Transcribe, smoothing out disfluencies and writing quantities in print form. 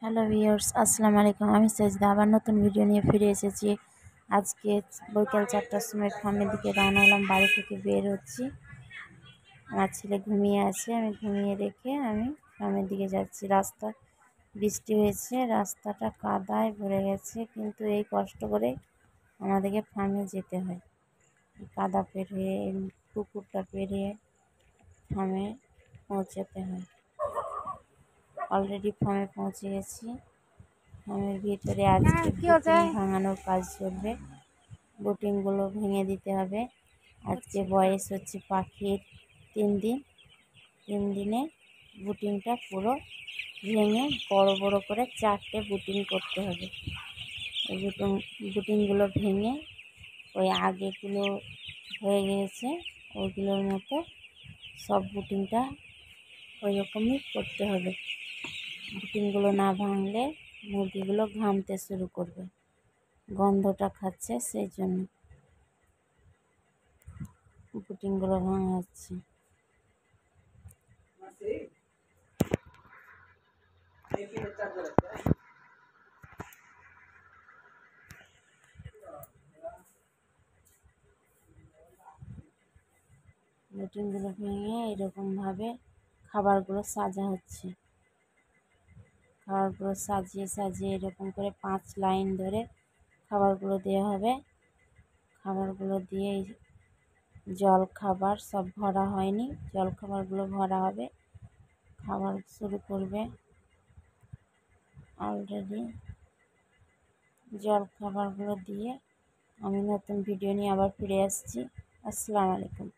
Hello viewers, আসসালামু আলাইকুম। আমি সাজদা আবার নতুন ভিডিও নিয়ে ফিরে এসেছি। আজকে বিকাল 4টার সময় ফার্মের দিকে রওনা হলাম। বাড়ি থেকে বের হচ্ছি। আমার ছেলে ঘুমিয়ে আছে, আমি ঘুমিয়ে রেখে আমি ফার্মের দিকে যাচ্ছি। বৃষ্টি হয়েছে, রাস্তাটা কাদায় ভরে গেছে, কিন্তু এই কষ্ট করে আমাদেরকে ফার্মে যেতে হয়। কাদা পেরিয়ে, পুকুরটা পেরিয়ে ফার্মে পৌঁছাতে হয়। অলরেডি ফার্মে পৌঁছে গেছি। ফার্মের ভিতরে আজকে বুটিং ভাঙানোর কাজ চলবে। বুটিংগুলো ভেঙে দিতে হবে। আজকে বয়স হচ্ছে পাখির 3 দিন। 3 দিনে বুটিংটা পুরো ভেঙে বড় বড় করে 4টে বুটিং করতে হবে। এই বুটিংগুলো ভেঙে ওই আগেগুলো হয়ে গিয়েছে ওইগুলোর মতো সব বুটিংটা ওই রকমই করতে হবে। বুটিংগুলো না ভাঙলে মুরগিগুলো ঘামতে শুরু করবে, গন্ধটা খাচ্ছে, সেই জন্য বুটিংগুলো ভাঙা হচ্ছে। বুটিংগুলো ভেঙে এরকমভাবে খাবারগুলো সাজা হচ্ছে। খাবারগুলো সাজিয়ে সাজিয়ে এরকম করে 5 লাইন ধরে খাবারগুলো দেওয়া হবে। খাবারগুলো দিয়ে জল খাবার সব ভরা হয়নি, জল খাবারগুলো ভরা হবে। খাবার শুরু করবে। অলরেডি জল খাবারগুলো দিয়ে আমি নতুন ভিডিও নিয়ে আবার ফিরে আসছি। আসসালামু আলাইকুম।